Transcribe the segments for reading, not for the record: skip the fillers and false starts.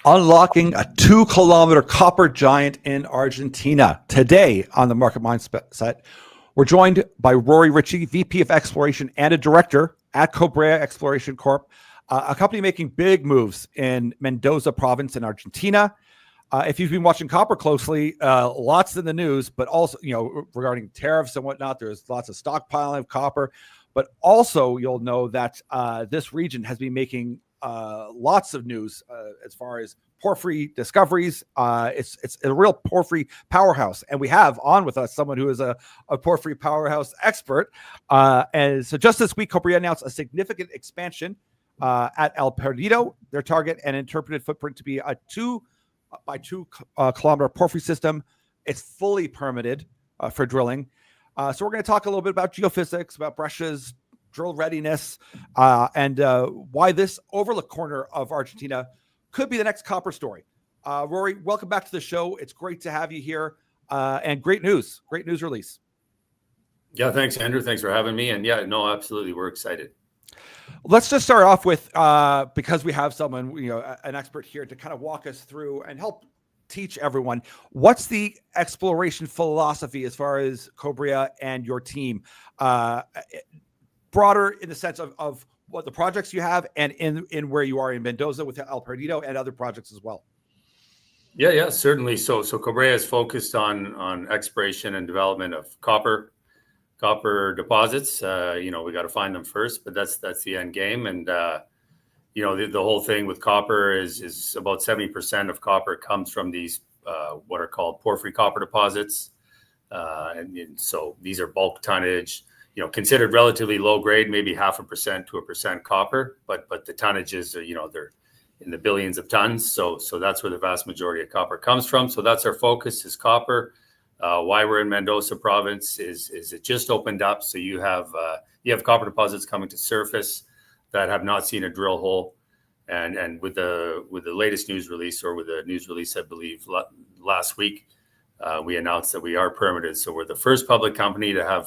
unlocking a 2-kilometer copper giant in Argentina. Today on the Market Mindset, we're joined by Rory Ritchie, VP of Exploration and a Director at Kobrea Exploration Corp, a company making big moves in Mendoza Province in Argentina. If you've been watching copper closely, lots in the news, but also, regarding tariffs and whatnot, there's lots of stockpiling of copper. But also, you'll know that this region has been making lots of news as far as porphyry discoveries. It's a real porphyry powerhouse, and we have on with us someone who is a porphyry powerhouse expert. And so, just this week, Kobrea announced a significant expansion at El Perdido. Their target and interpreted footprint to be a 2 by 2 kilometer porphyry system. It's fully permitted for drilling. So we're going to talk a little bit about geophysics, about brushes, drill readiness, and why this overlook corner of Argentina could be the next copper story. Rory, welcome back to the show. It's great to have you here, and great news release. Yeah, thanks, Andrew. Thanks for having me. And yeah, no, absolutely, we're excited. Let's just start off with, because we have someone, an expert here to kind of walk us through and help teach everyone, what's the exploration philosophy as far as Kobrea and your team, broader in the sense of what the projects you have and in where you are in Mendoza with El Perdido and other projects as well. Yeah, certainly. So Kobrea is focused on exploration and development of copper deposits. We got to find them first, but that's the end game. And the whole thing with copper is about 70% of copper comes from these what are called porphyry copper deposits, and so these are bulk tonnage. Considered relatively low grade, maybe 0.5% to 1% copper, but the tonnages are they're in the billions of tons. So that's where the vast majority of copper comes from. So that's our focus, is copper. Why we're in Mendoza Province is it just opened up, so you have copper deposits coming to surface that have not seen a drill hole, and with the latest news release, or with the news release I believe last week, we announced that we are permitted. So we're the first public company to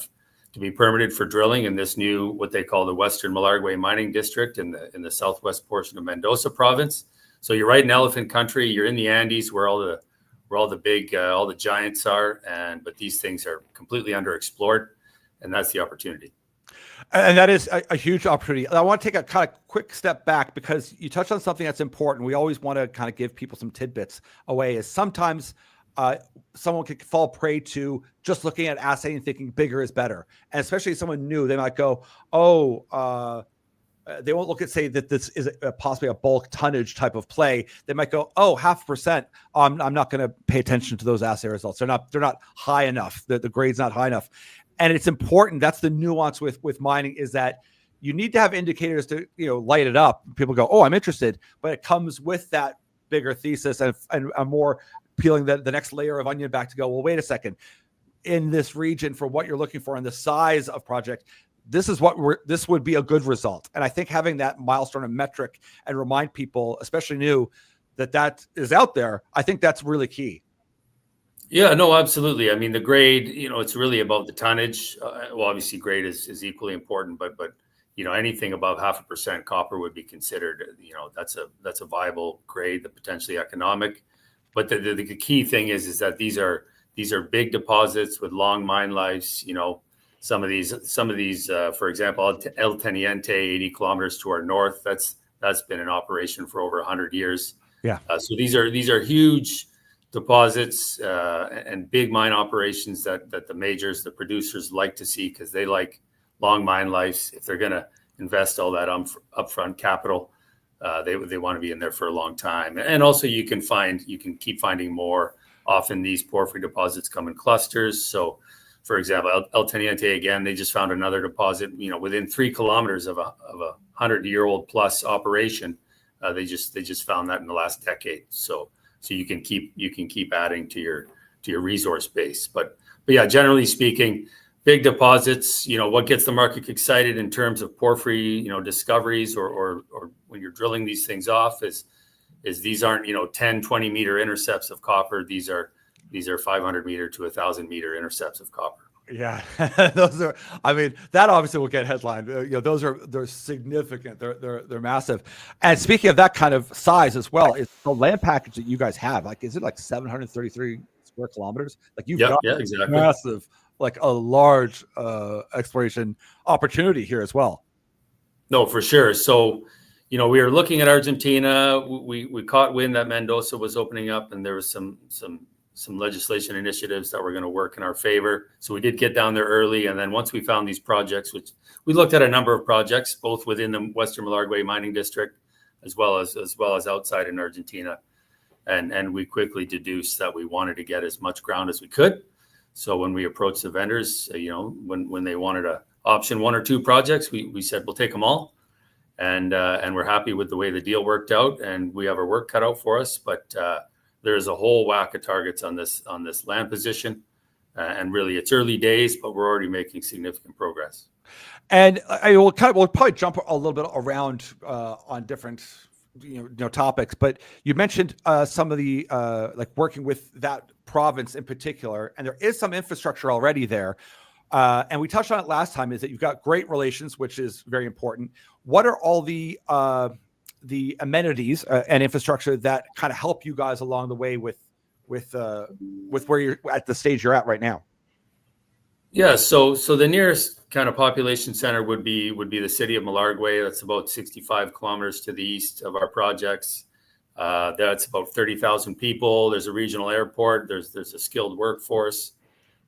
be permitted for drilling in this new, what they call the Western Malargüe mining district in the southwest portion of Mendoza Province. So you're right in elephant country. You're in the Andes, where all the giants are, but these things are completely underexplored, and that's the opportunity. And that is a huge opportunity. I want to take a kind of quick step back, because you touched on something that's important. We always want to kind of give people some tidbits away, is sometimes someone could fall prey to just looking at assay and thinking bigger is better. And especially someone new, they might go, they won't look at, say, that this is possibly a bulk tonnage type of play. They might go, 0.5%. I'm not going to pay attention to those assay results. They're not high enough. The grade's not high enough. And it's important. That's the nuance with mining, is that you need to have indicators to light it up. People go, I'm interested, but it comes with that bigger thesis and a more peeling the next layer of onion back to go, well, wait a second. In this region, for what you're looking for and the size of project, this would be a good result. And I think having that milestone and metric and remind people, especially new, that is out there, I think that's really key. Yeah, no, absolutely. I mean, the grade, it's really about the tonnage. Well, obviously grade is equally important, but anything above 0.5% copper would be considered, that's a viable grade, that potentially economic. But the key thing is that these are big deposits with long mine lives. Some of these, for example, El Teniente, 80 kilometers to our north, that's been in operation for over 100 years. Yeah. So these are huge deposits and big mine operations that the majors, the producers, like to see, because they like long mine lives. If they're going to invest all that upfront capital, they want to be in there for a long time. And also you can keep finding more. Often these porphyry deposits come in clusters. So, for example, El Teniente, again, they just found another deposit, within 3 kilometers of a 100-year-old plus operation. They just found that in the last decade. So you can keep adding to your resource base. But yeah, generally speaking, big deposits. What gets the market excited in terms of porphyry, discoveries, or when you're drilling these things off, is these aren't 10, 20 meter intercepts of copper. These are 500 meter to 1,000 meter intercepts of copper. Yeah, those are. I mean, that obviously will get headlined. They're significant. They're massive. And speaking of that kind of size as well, is the land package that you guys have. Like, is it like 733 square kilometers? Like, you've Yep, got yeah, exactly. massive, like a large exploration opportunity here as well. No, for sure. So, we were looking at Argentina. We caught wind that Mendoza was opening up, and there was some legislation initiatives that were going to work in our favor. So we did get down there early, and then once we found these projects, which we looked at a number of projects, both within the Western Malargüe mining district, as well as outside in Argentina, and we quickly deduced that we wanted to get as much ground as we could. So when we approached the vendors, when they wanted to option one or two projects, we said we'll take them all, and we're happy with the way the deal worked out, and we have our work cut out for us. But there's a whole whack of targets on this land position, and really it's early days, but we're already making significant progress. And we'll probably jump a little bit around on different topics, but you mentioned some of the like working with that province in particular, and there is some infrastructure already there. And we touched on it last time, is that you've got great relations, which is very important. What are all the amenities and infrastructure that kind of help you guys along the way with where you're at the stage you're at right now? Yeah, so the nearest kind of population center would be the city of Malargüe. That's about 65 kilometers to the east of our projects. That's about 30,000 people. There's a regional airport. There's a skilled workforce.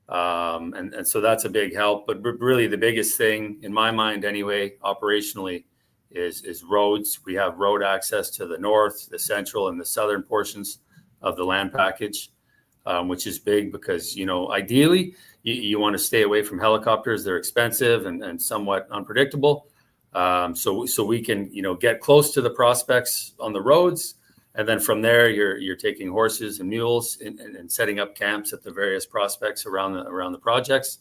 And so that's a big help. But really the biggest thing in my mind anyway, operationally, is roads. We have road access to the north, the central, and the southern portions of the land package, which is big because, ideally you want to stay away from helicopters. They're expensive and somewhat unpredictable. So we can, get close to the prospects on the roads. And then from there, you're taking horses and mules and setting up camps at the various prospects around the projects.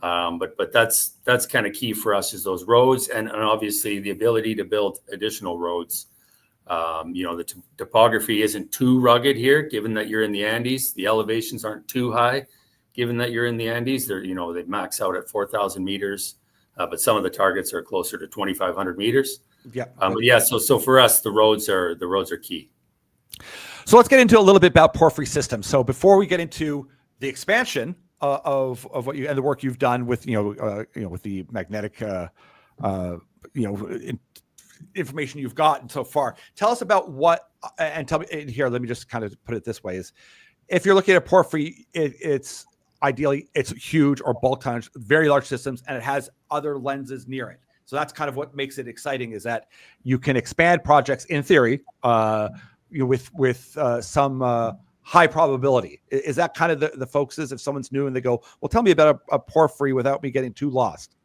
But that's kind of key for us, is those roads and obviously the ability to build additional roads. The topography isn't too rugged here, given that you're in the Andes. The elevations aren't too high, given that you're in the Andes. They max out at 4,000 meters, but some of the targets are closer to 2,500 meters. Yeah. But yeah, so for us, the roads are key. So let's get into a little bit about porphyry systems. So before we get into the expansion of what you and the work you've done with with the magnetic information you've gotten so far, tell us about what, and tell me here. Let me just kind of put it this way: is if you're looking at porphyry, it's ideally it's huge or bulk tonnage, very large systems, and it has other lenses near it. So that's kind of what makes it exciting, is that you can expand projects in theory. With some high probability. Is that kind of the focus is if someone's new and they go, well, tell me about a porphyry without me getting too lost?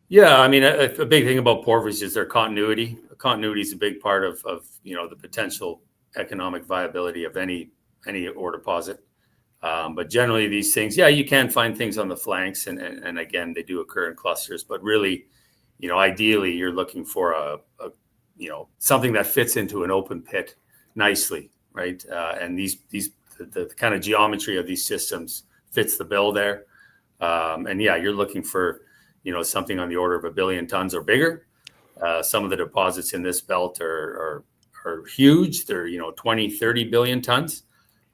Yeah, I mean, a big thing about porphyries is their continuity. Continuity is a big part of the potential economic viability of any ore deposit. But generally these things, you can find things on the flanks, and again, they do occur in clusters, but really, ideally you're looking for a something that fits into an open pit nicely, right? And the kind of geometry of these systems fits the bill there. And you're looking for, something on the order of 1 billion tons or bigger. Some of the deposits in this belt are huge. They're, 20, 30 billion tons.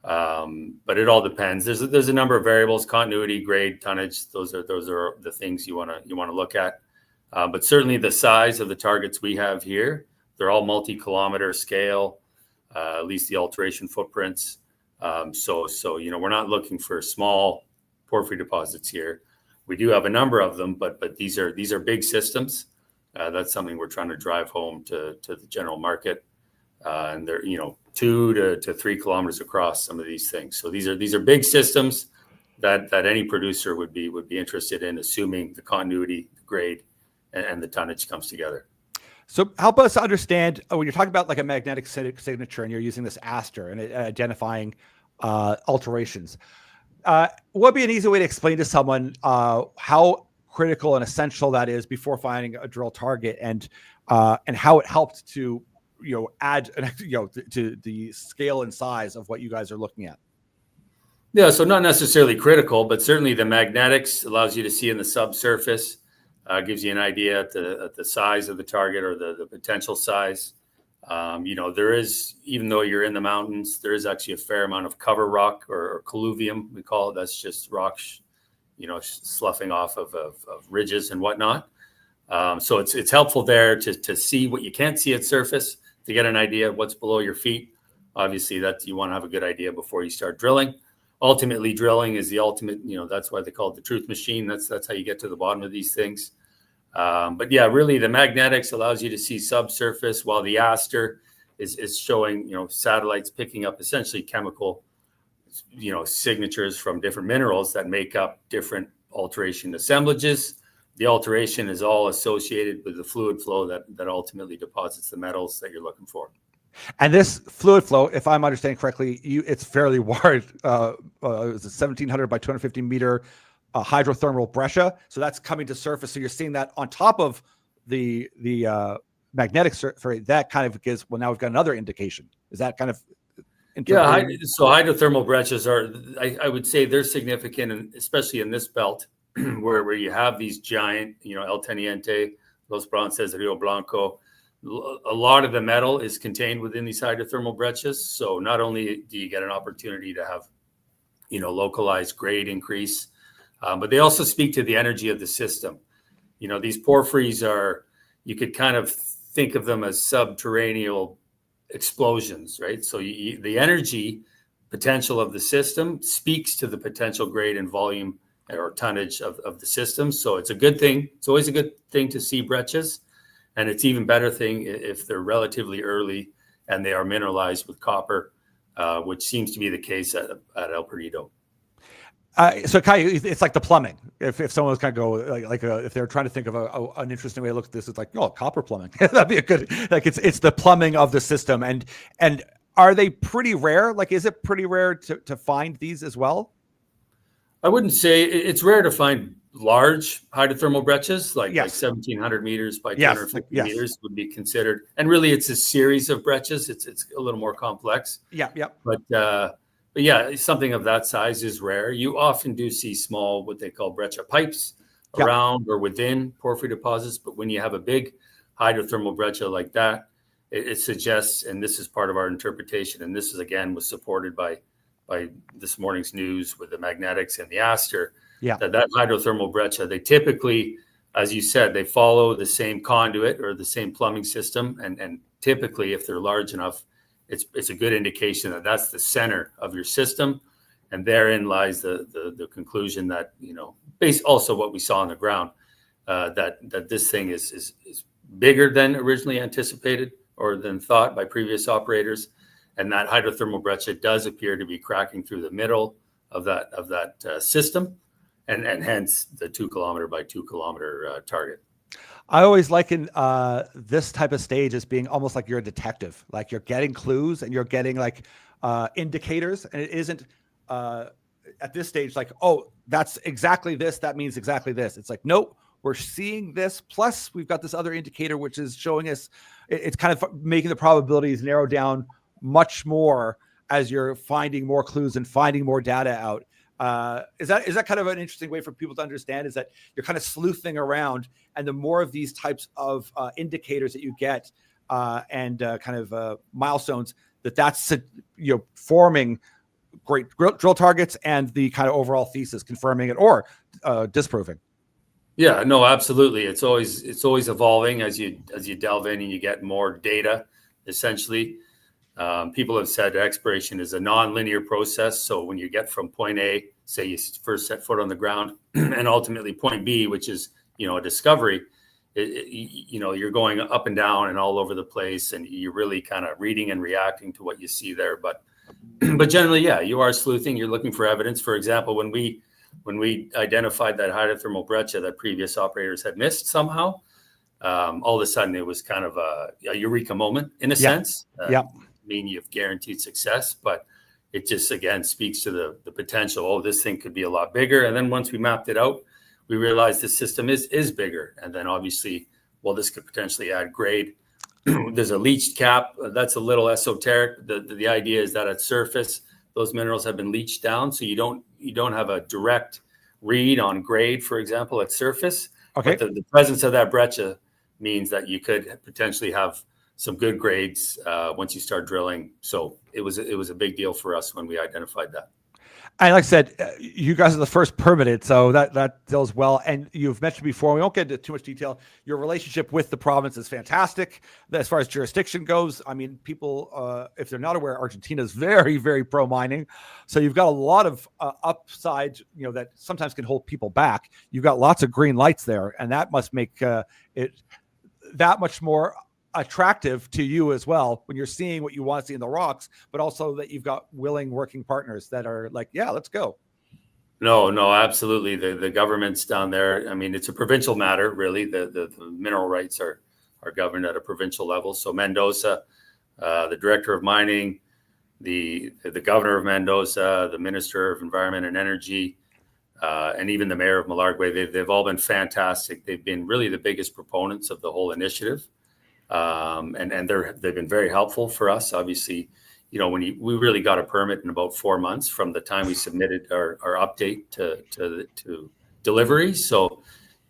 But it all depends. There's a number of variables: continuity, grade, tonnage. Those are the things you want to look at. But certainly the size of the targets we have here, they're all multi-kilometer scale, at least the alteration footprints. So we're not looking for small porphyry deposits here. We do have a number of them, but these are big systems. That's something we're trying to drive home to the general market. And they're 2 to 3 kilometers across, some of these things. So these are big systems that any producer would be interested in, assuming the continuity, the grade, and the tonnage comes together. So help us understand, when you're talking about like a magnetic signature and you're using this aster and identifying alterations, what would be an easy way to explain to someone how critical and essential that is before finding a drill target, and how it helped to add to the scale and size of what you guys are looking at? Yeah, so not necessarily critical, but certainly the magnetics allows you to see in the subsurface, gives you an idea at the size of the target or the potential size. There is, even though you're in the mountains, there is actually a fair amount of cover rock or colluvium, we call it. That's just rocks, sloughing off of ridges and whatnot. So it's helpful there to see what you can't see at surface, to get an idea of what's below your feet. Obviously, that you want to have a good idea before you start drilling. Ultimately, drilling is the ultimate, that's why they call it the truth machine. That's how you get to the bottom of these things. But yeah, really the magnetics allows you to see subsurface, while the aster is showing, satellites picking up essentially chemical, signatures from different minerals that make up different alteration assemblages. The alteration is all associated with the fluid flow that ultimately deposits the metals that you're looking for. And this fluid flow, if I'm understanding correctly, it's fairly wide. It's a 1,700 by 250 meter hydrothermal breccia. So that's coming to surface. So you're seeing that on top of the magnetic surface. That kind of gives, well, now we've got another indication. Is that kind of? Yeah, so hydrothermal breccias I would say they're significant, and especially in this belt where you have these giant, El Teniente, Los Bronces, Rio Blanco. A lot of the metal is contained within these hydrothermal breccias. So not only do you get an opportunity to have, localized grade increase, but they also speak to the energy of the system. These porphyries you could kind of think of them as subterranean explosions, right? So the energy potential of the system speaks to the potential grade and volume or tonnage of the system. So it's a good thing. It's always a good thing to see breccias. And it's even better thing if they're relatively early and they are mineralized with copper, which seems to be the case at El Perdido. So Kai, it's like the plumbing. If someone was kind of go if they're trying to think of an interesting way to look at this, it's like, copper plumbing. That'd be a good, it's the plumbing of the system. And are they pretty rare? Like, is it pretty rare to find these as well? I wouldn't say it's rare to find large hydrothermal breccias, like 1,700 meters by 250 meters would be considered. And really, it's a series of breccias. It's a little more complex. Yeah. But yeah, something of that size is rare. You often do see small, what they call breccia pipes around or within porphyry deposits. But when you have a big hydrothermal breccia like that, it suggests, and this is part of our interpretation, and this is again was supported by this morning's news with the magnetics and the aster, that hydrothermal breccia, they typically, as you said, they follow the same conduit or the same plumbing system. And typically, if they're large enough, it's a good indication that that's the center of your system. And therein lies the conclusion that, based also what we saw on the ground, that this thing is bigger than originally anticipated or than thought by previous operators. And that hydrothermal breccia does appear to be cracking through the middle of that system, and hence the 2 kilometer by 2 kilometer target. I always liken this type of stage as being almost like you're a detective. Like you're getting clues and you're getting indicators, and it isn't at this stage like, oh, that's exactly this. That means exactly this. It's like, nope, we're seeing this. Plus, we've got this other indicator which is showing us. It's kind of making the probabilities narrow down much more as you're finding more clues and finding more data out. Is that kind of an interesting way for people to understand, is that you're kind of sleuthing around, and the more of these types of indicators that you get and milestones, that's forming great drill targets and the kind of overall thesis, confirming it or disproving. Yeah, no, absolutely. It's always evolving as you delve in and you get more data, essentially. People have said exploration is a non-linear process. So when you get from point A, say you first set foot on the ground, and ultimately point B, which is, a discovery, you're going up and down and all over the place, and you're really kind of reading and reacting to what you see there. But generally, yeah, you are sleuthing. You're looking for evidence. For example, when we identified that hydrothermal breccia that previous operators had missed somehow, all of a sudden it was kind of a eureka moment in a sense. Mean you've guaranteed success, but it just again speaks to the potential. Oh, this thing could be a lot bigger. And then once we mapped it out, we realized the system is bigger. And then obviously, well, this could potentially add grade. There's a leached cap. That's a little esoteric. The idea is that at surface, those minerals have been leached down, so you don't have a direct read on grade, for example, at surface. Okay. But the presence of that breccia means that you could potentially have some good grades once you start drilling. So it was a big deal for us when we identified that. And like I said, you guys are the first permitted, so that deals well. And you've mentioned before, we won't get into too much detail, your relationship with the province is fantastic. As far as jurisdiction goes, I mean, people, if they're not aware, Argentina is very, very pro-mining. So you've got a lot of upside, that sometimes can hold people back. You've got lots of green lights there, and that must make it that much more attractive to you as well when you're seeing what you want to see in the rocks, but also that you've got willing working partners that are like, yeah, let's go. No, absolutely. The governments down there, I mean, it's a provincial matter, really. The mineral rights are governed at a provincial level. So Mendoza, the director of mining, the governor of Mendoza, the minister of environment and energy, and even the mayor of Malargüe, they've all been fantastic. They've been really the biggest proponents of the whole initiative. And they've been very helpful for us. Obviously, we really got a permit in about 4 months from the time we submitted our update to delivery. So,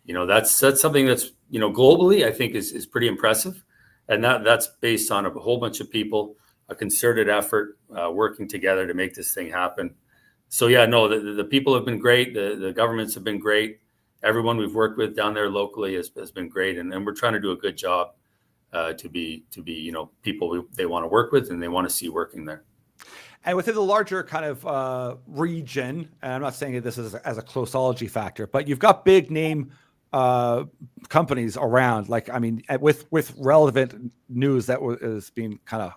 that's something that's, globally, I think is pretty impressive. And that's based on a whole bunch of people, a concerted effort, working together to make this thing happen. So yeah, no, the people have been great. The governments have been great. Everyone we've worked with down there locally has been great. And we're trying to do a good job. To be people they want to work with and they want to see working there. And within the larger kind of region, and I'm not saying this as a closeology factor, but you've got big name companies around. Like, I mean, with relevant news that is being kind of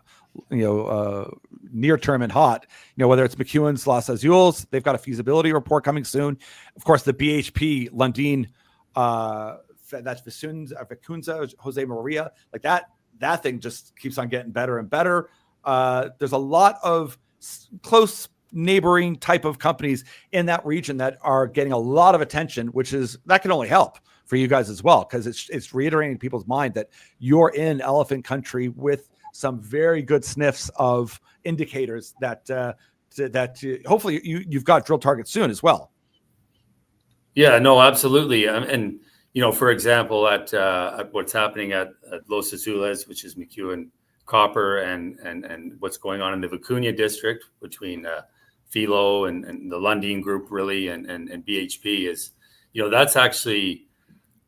near term and hot. Whether it's McEwen's Los Azules, they've got a feasibility report coming soon. Of course, the BHP Lundin. That's Vicunza, Jose Maria, like that thing just keeps on getting better and better. There's a lot of close neighboring type of companies in that region that are getting a lot of attention, that can only help for you guys as well, because it's reiterating people's mind that you're in elephant country with some very good sniffs of indicators that hopefully you've got drill targets soon as well. Yeah, no, absolutely. And for example, at what's happening at Los Azules, which is McEwen Copper, and what's going on in the Vicuña district between Filo and the Lundin Group, really, and BHP is, that's actually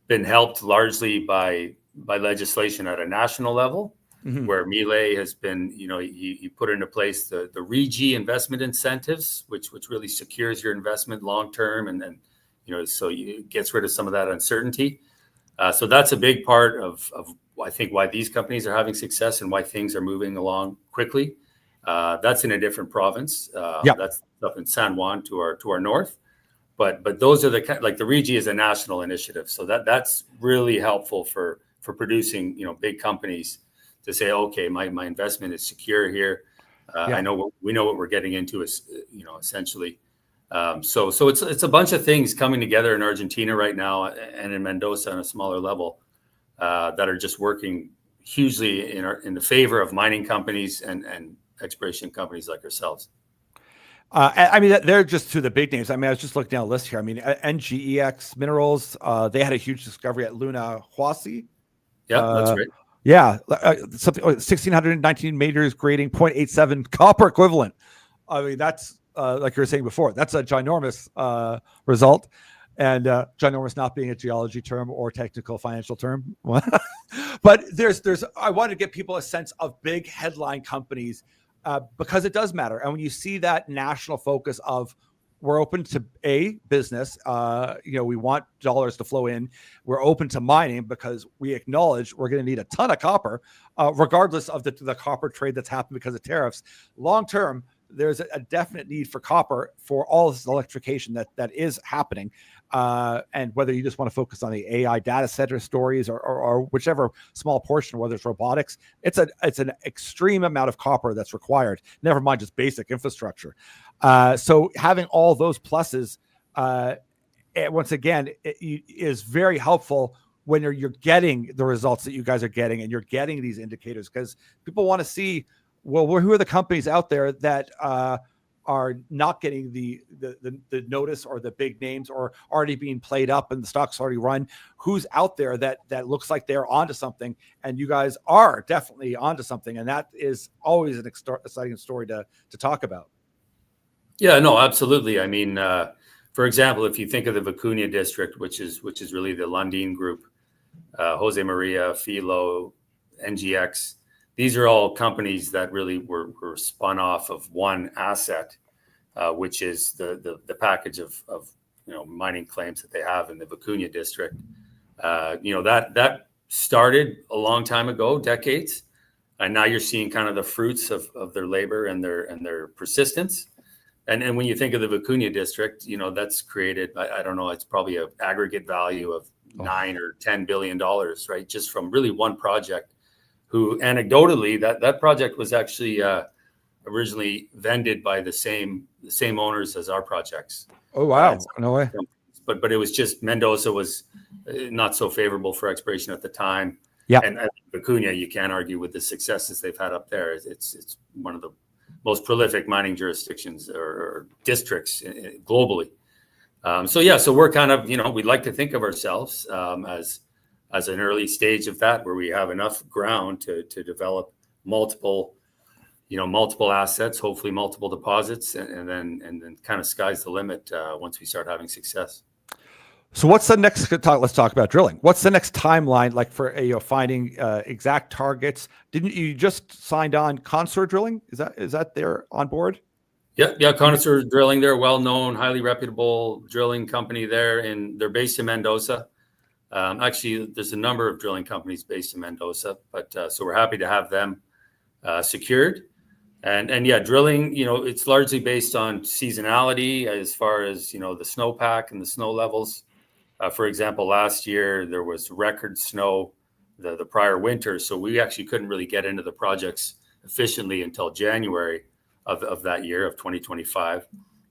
been helped largely by legislation at a national level, where Milei has been, he put into place the RIGI investment incentives, which really secures your investment long term, and so it gets rid of some of that uncertainty. So that's a big part of I think why these companies are having success and why things are moving along quickly. That's in a different province. That's up in San Juan to our north. But those are the RIGI is a national initiative, so that's really helpful for producing we companies to say, okay, my investment is secure here. we know what we're getting into is essentially. So it's a bunch of things coming together in Argentina right now and in Mendoza on a smaller level that are just working hugely in the favor of mining companies and exploration companies like ourselves. I mean, they're just two of the big names. I mean, I was just looking down the list here. I mean, NGEX Minerals, they had a huge discovery at Luna Huasi. Yeah, that's right. Yeah, something 1,619 meters, grading 0.87 copper equivalent. I mean, that's like you were saying before, that's a ginormous result, and ginormous not being a geology term or technical financial term. But there's I want to give people a sense of big headline companies because it does matter. And when you see that national focus of we're open to business, we want dollars to flow in. We're open to mining because we acknowledge we're going to need a ton of copper, regardless of the copper trade that's happened because of tariffs. Long term, there's a definite need for copper for all this electrification that is happening. And whether you just want to focus on the AI data center stories or whichever small portion, whether it's robotics, it's an extreme amount of copper that's required, never mind just basic infrastructure. So having all those pluses, once again, is very helpful when you're getting the results that you guys are getting and you're getting these indicators, because people want to see, well, who are the companies out there that are not getting the notice or the big names, or already being played up and the stock's already run? Who's out there that looks like they're onto something, and you guys are definitely onto something, and that is always an exciting story to talk about. Yeah, no, absolutely. I mean, for example, if you think of the Vicuña district, which is really the Lundin Group, Jose Maria, Filo, NGX, these are all companies that really were spun off of one asset, which is the package of mining claims that they have in the Vicuña district. That started a long time ago, decades, and now you're seeing kind of the fruits of their labor and their persistence. And when you think of the Vicuña district, that's created, I don't know, it's probably an aggregate value of $9 or $10 billion, right? Just from really one project, who anecdotally, that project was actually originally vended by the same owners as our projects. Oh, wow. No way. But it was just Mendoza was not so favorable for exploration at the time. Yeah. And Vicuña, you can't argue with the successes they've had up there. It's one of the most prolific mining jurisdictions or districts globally. So we're kind of, we'd like to think of ourselves as an early stage of that, where we have enough ground to develop multiple assets, hopefully multiple deposits, and then kind of sky's the limit once we start having success. So what's the next talk? Let's talk about drilling. What's the next timeline like for finding exact targets? Didn't you just signed on Connoisseur Drilling? Is that they're on board? Yeah. Connoisseur Drilling, they're a well-known, highly reputable drilling company there, and they're based in Mendoza. Actually, there's a number of drilling companies based in Mendoza, but so we're happy to have them secured. And yeah, drilling, it's largely based on seasonality as far as, the snowpack and the snow levels. For example, last year there was record snow the prior winter, so we actually couldn't really get into the projects efficiently until January of that year of 2025.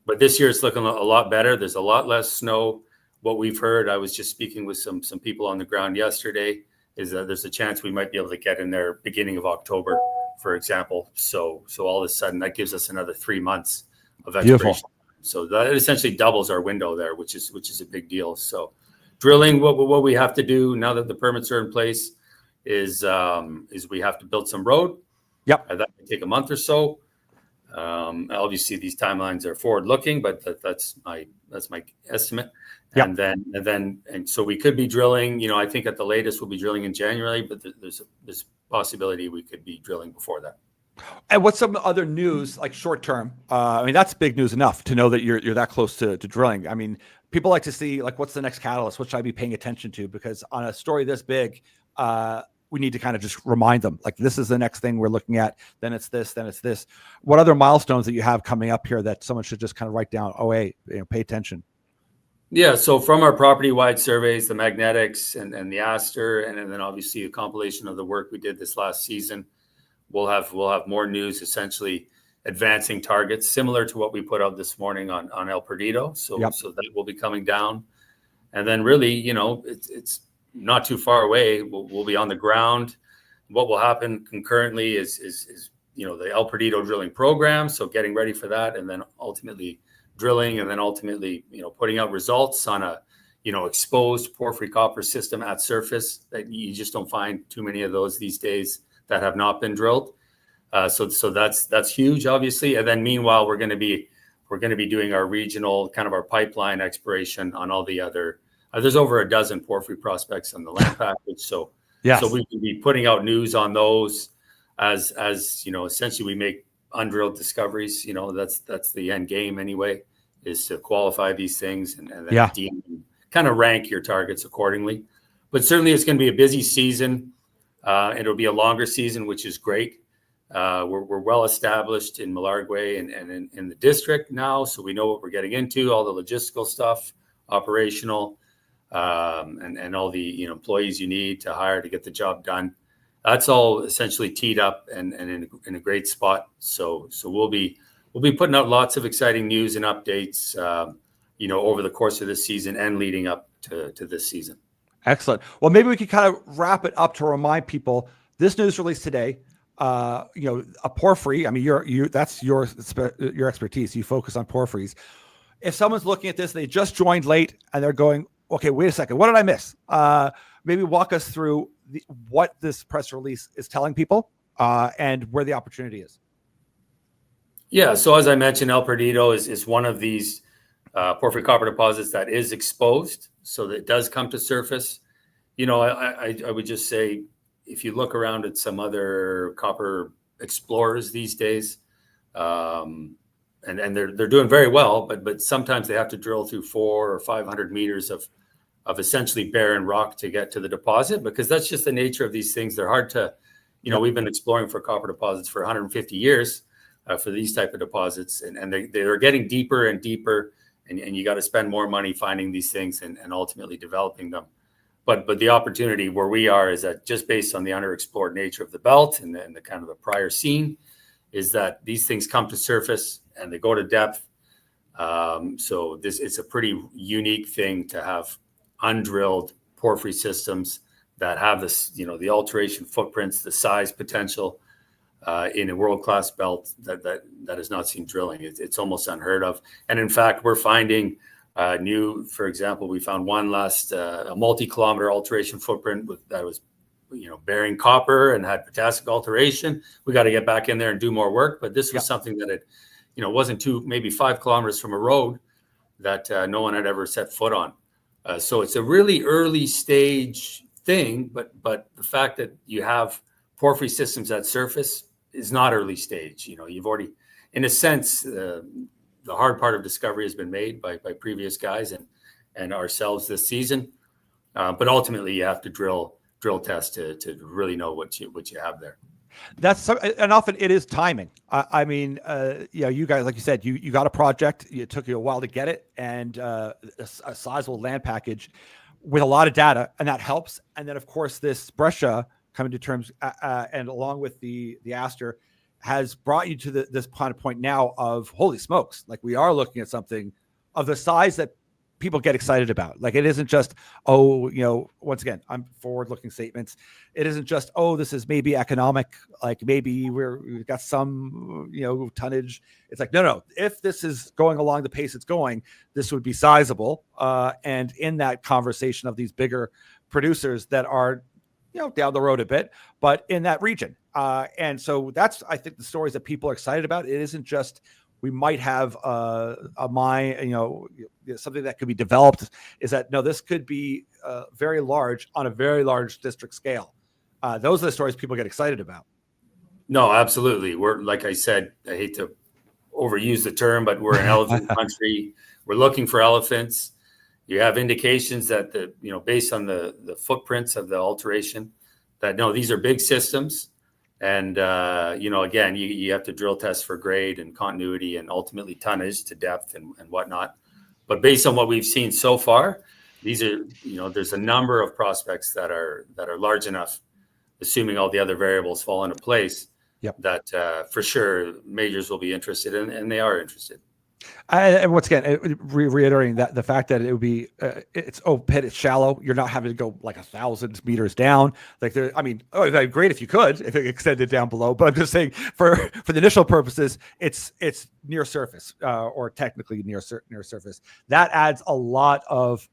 But this year it's looking a lot better. There's a lot less snow. What we've heard, I was just speaking with some people on the ground yesterday, is that there's a chance we might be able to get in there beginning of October, for example. So all of a sudden that gives us another 3 months of exploration. Beautiful. So that essentially doubles our window there, which is a big deal. So drilling, what we have to do now that the permits are in place is we have to build some road. Yep. That can take a month or so. Obviously these timelines are forward looking, but that's my estimate. Yep. And so we could be drilling, I think at the latest we'll be drilling in January, but there's possibility we could be drilling before that. And what's some other news, like short term? I mean, that's big news enough to know that you're that close to drilling. I mean, people like to see, like, what's the next catalyst? What should I be paying attention to? Because on a story this big, we need to kind of just remind them, like, this is the next thing we're looking at. Then it's this, then it's this. What other milestones that you have coming up here that someone should just kind of write down? Oh, hey, pay attention. Yeah, so from our property-wide surveys, the magnetics and the Aster, and then obviously a compilation of the work we did this last season, we'll have more news, essentially advancing targets similar to what we put out this morning on El Perdido. So that will be coming down, and then really, it's not too far away. We'll be on the ground. What will happen concurrently is the El Perdido drilling program. So getting ready for that, and then ultimately drilling, and then ultimately, putting out results on a, exposed porphyry copper system at surface that you just don't find too many of those these days that have not been drilled. So that's huge, obviously. And then meanwhile, we're going to be doing our regional kind of our pipeline exploration on all the other. There's over a dozen porphyry prospects on the land package. So yes. So we can be putting out news on those as essentially we make undrilled discoveries. That's the end game anyway, is to qualify these things and then kind of rank your targets accordingly. But certainly it's going to be a busy season. It'll be a longer season, which is great. We're well established in Malargüe and in the district now, so we know what we're getting into, all the logistical stuff, operational, and all the employees you need to hire to get the job done. That's all essentially teed up and in a great spot. So we'll be putting out lots of exciting news and updates, over the course of this season and leading up to this season. Excellent. Well, maybe we could kind of wrap it up to remind people this news release today. a porphyry. I mean, that's your expertise. You focus on porphyries. If someone's looking at this, they just joined late and they're going, okay, wait a second, what did I miss? Maybe walk us through what this press release is telling people and where the opportunity is. Yeah, so as I mentioned, El Perdido is one of these porphyry copper deposits that is exposed, so that it does come to surface. I would just say, if you look around at some other copper explorers these days, and they're doing very well, but sometimes they have to drill through 400 or 500 meters of essentially barren rock to get to the deposit, because that's just the nature of these things. They're hard to, we've been exploring for copper deposits for 150 years for these type of deposits, and they're getting deeper and deeper, and you got to spend more money finding these things and ultimately developing them. But the opportunity where we are is that, just based on the underexplored nature of the belt and the kind of the prior scene, is that these things come to surface and they go to depth. So it's a pretty unique thing to have undrilled porphyry systems that have this, the alteration footprints, the size potential in a world-class belt that has not seen drilling. It's almost unheard of. And in fact, we're finding for example, we found one a multi-kilometer alteration footprint that was, bearing copper and had potassic alteration. We got to get back in there and do more work. But this was something that wasn't maybe 5 kilometers from a road that no one had ever set foot on. So it's a really early stage thing, but the fact that you have porphyry systems at surface is not early stage. You've already, in a sense, the hard part of discovery has been made by previous guys and ourselves this season. But ultimately, you have to drill test to really know what you have there. And often it is timing. I mean, you guys, like you said, you got a project. It took you a while to get it, and a sizable land package with a lot of data, and that helps. And then, of course, this Brescia coming to terms, and along with the Aster, has brought you to this kind of point now of, holy smokes, like we are looking at something of the size that people get excited about. Like, it isn't just, once again, I'm forward-looking statements. It isn't just, this is maybe economic, like maybe we've got some, tonnage. It's like, no. If this is going along the pace it's going, this would be sizable. And in that conversation of these bigger producers that are, down the road a bit, but in that region. And so that's, I think, the stories that people are excited about. It isn't just, we might have a mine, something that could be developed. Is that, no, this could be very large on a very large district scale. Those are the stories people get excited about. No, absolutely. We're, like I said, I hate to overuse the term, but we're an elephant country. We're looking for elephants. You have indications that based on the footprints of the alteration, that no, these are big systems. And, again, you have to drill test for grade and continuity and ultimately tonnage to depth and whatnot. But based on what we've seen so far, these are, there's a number of prospects that are large enough, assuming all the other variables fall into place, that for sure majors will be interested in, and they are interested. And once again, reiterating that the fact that it would be, it's pit, it's shallow. You're not having to go like 1,000 meters down. Like it'd be great if you could, if it extended down below. But I'm just saying, for the initial purposes, it's near surface, or technically near surface. That adds a lot of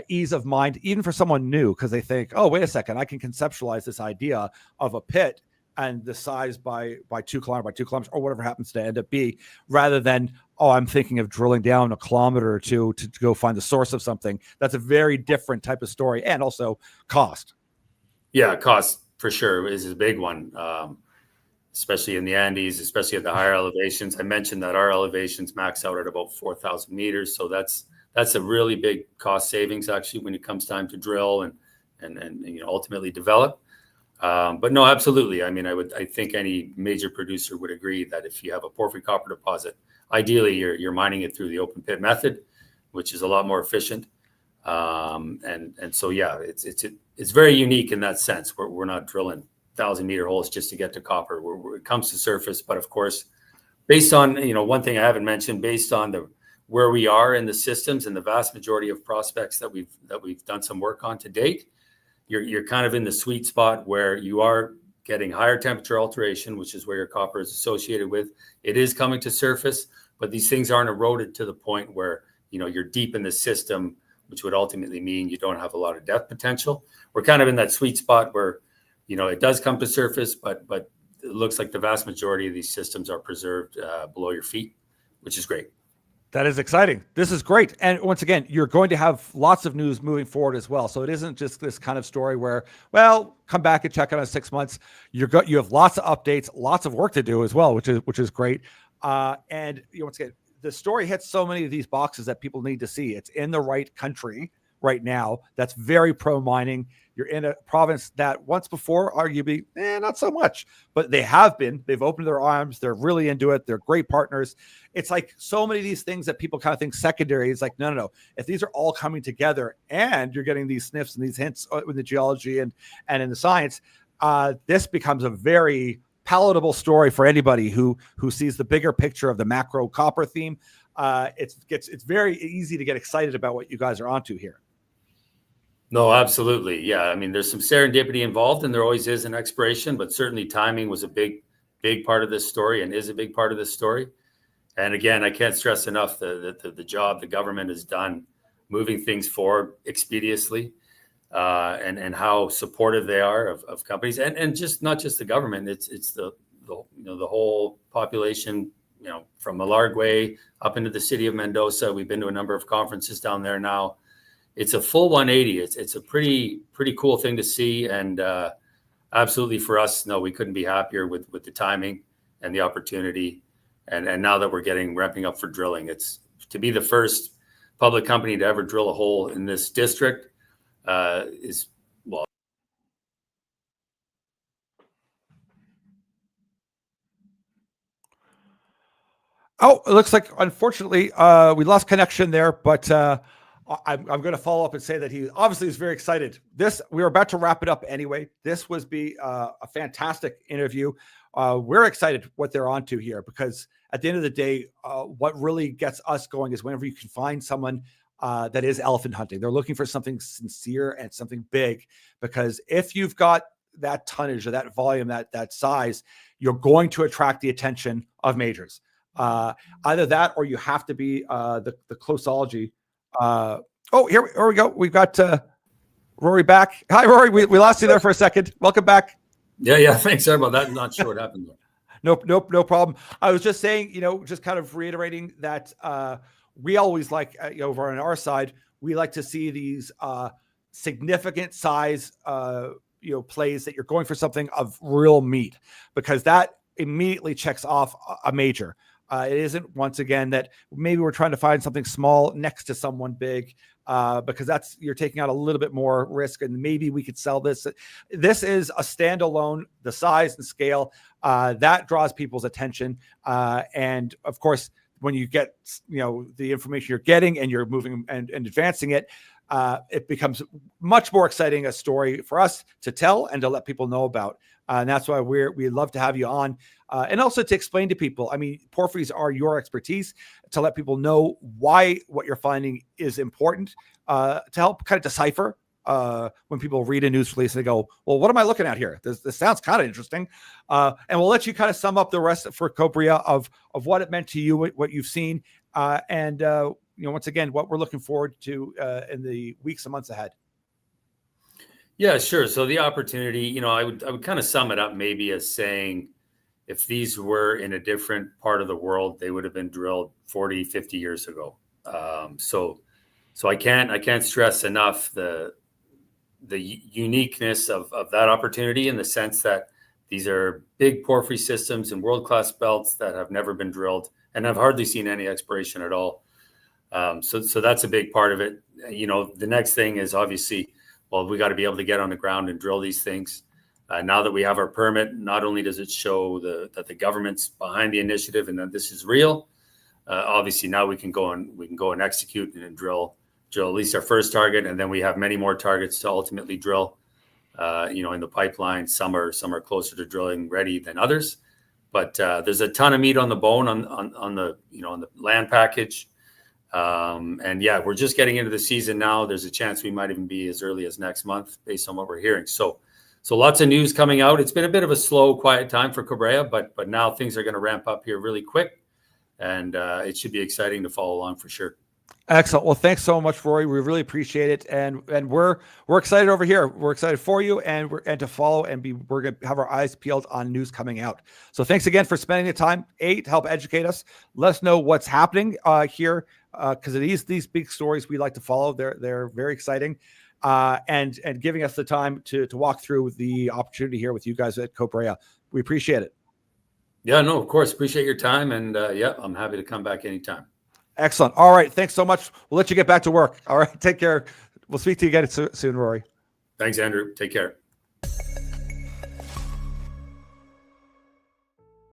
ease of mind, even for someone new, because they think, oh, wait a second, I can conceptualize this idea of a pit and the size by 2 kilometers or whatever happens to end up being, rather than, I'm thinking of drilling down 1 kilometer or 2 to go find the source of something. That's a very different type of story, and also cost. Yeah, cost for sure is a big one, especially in the Andes, especially at the higher elevations. I mentioned that our elevations max out at about 4,000 meters, so that's a really big cost savings actually when it comes time to drill and ultimately develop. But no, absolutely. I mean, I think any major producer would agree that if you have a porphyry copper deposit, ideally you're mining it through the open pit method, which is a lot more efficient. And so, yeah, it's very unique in that sense. We're not drilling 1,000-meter holes just to get to copper. It comes to surface, but of course, based on, one thing I haven't mentioned, based on where we are in the systems and the vast majority of prospects that we've done some work on to date, you're kind of in the sweet spot where you are getting higher temperature alteration, which is where your copper is associated with. It is coming to surface, but these things aren't eroded to the point where, you're deep in the system, which would ultimately mean you don't have a lot of death potential. We're kind of in that sweet spot where, it does come to surface, but it looks like the vast majority of these systems are preserved below your feet, which is great. That is exciting. This is great. And once again, you're going to have lots of news moving forward as well. So it isn't just this kind of story where, well, come back and check it in 6 months. You have lots of updates, lots of work to do as well, which is great. And once again, the story hits so many of these boxes that people need to see. It's in the right country right now. That's very pro mining. You're in a province that once before, arguably, not so much, but they've opened their arms. They're really into it. They're great partners. It's like so many of these things that people kind of think secondary. It's like, no. If these are all coming together and you're getting these sniffs and these hints with the geology and in the science, this becomes a very palatable story for anybody who sees the bigger picture of the macro copper theme. It's very easy to get excited about what you guys are onto here. No, absolutely. Yeah. I mean, there's some serendipity involved, and there always is in exploration, but certainly timing was a big part of this story and is a big part of this story. And again, I can't stress enough the job the government has done moving things forward expeditiously, and how supportive they are of companies, and just not just the government. It's the whole population, from Malargüe up into the city of Mendoza. We've been to a number of conferences down there now. It's a full 180. It's a pretty cool thing to see, and absolutely for us, no, we couldn't be happier with the timing and the opportunity, and now that we're ramping up for drilling. It's to be the first public company to ever drill a hole in this district is, well. Oh, it looks like, unfortunately, we lost connection there, but I'm going to follow up and say that he obviously is very excited. We were about to wrap it up anyway. This was a fantastic interview. We're excited what they're onto here, because at the end of the day, what really gets us going is whenever you can find someone that is elephant hunting. They're looking for something sincere and something big, because if you've got that tonnage or that volume, that size, you're going to attract the attention of majors. Either that, or you have to be the closeology. Here we go. We've got Rory back. Hi, Rory. We lost you there for a second. Welcome back. Yeah. Thanks. Sorry about that. I'm not sure what happened there. Nope, no problem. I was just saying, just kind of reiterating that we always like, over on our side, we like to see these significant size, plays that you're going for something of real meat, because that immediately checks off a major. It isn't, once again, that maybe we're trying to find something small next to someone big, because you're taking out a little bit more risk, and maybe we could sell this. This is a standalone, the size and scale that draws people's attention. And of course, when you get, the information you're getting and you're moving and advancing it, it becomes much more exciting a story for us to tell and to let people know about. And that's why we love to have you on, and also to explain to people. I mean, porphyries are your expertise, to let people know why what you're finding is important, to help kind of decipher when people read a news release and they go, well, what am I looking at here? This sounds kind of interesting. And we'll let you kind of sum up the rest for Kobrea of what it meant to you, what you've seen, and once again, what we're looking forward to in the weeks and months ahead. Yeah, sure. So the opportunity, I would kind of sum it up maybe as saying, if these were in a different part of the world, they would have been drilled 40, 50 years ago. So I can't stress enough the uniqueness of that opportunity, in the sense that these are big porphyry systems and world-class belts that have never been drilled and have hardly seen any exploration at all. So that's a big part of it. The next thing is obviously, well, we got to be able to get on the ground and drill these things. Now that we have our permit, not only does it show that the government's behind the initiative and that this is real, obviously now we can go and execute and drill at least our first target, and then we have many more targets to ultimately drill. In the pipeline, some are closer to drilling ready than others, but there's a ton of meat on the bone on the land package. And yeah, we're just getting into the season now. There's a chance we might even be as early as next month, based on what we're hearing. So lots of news coming out. It's been a bit of a slow, quiet time for Kobrea, but now things are going to ramp up here really quick, and it should be exciting to follow along for sure. Excellent. Well, thanks so much, Rory. We really appreciate it, and we're excited over here. We're excited for you, and to follow, and we're going to have our eyes peeled on news coming out. So thanks again for spending the time, to help educate us. Let us know what's happening here, because it is these big stories we like to follow. They're very exciting, and giving us the time to walk through the opportunity here with you guys at Kobrea. We appreciate it. Yeah, no, of course, appreciate your time, and yeah, I'm happy to come back anytime. Excellent. All right. Thanks so much. We'll let you get back to work. All right. Take care. We'll speak to you again soon, Rory. Thanks, Andrew. Take care.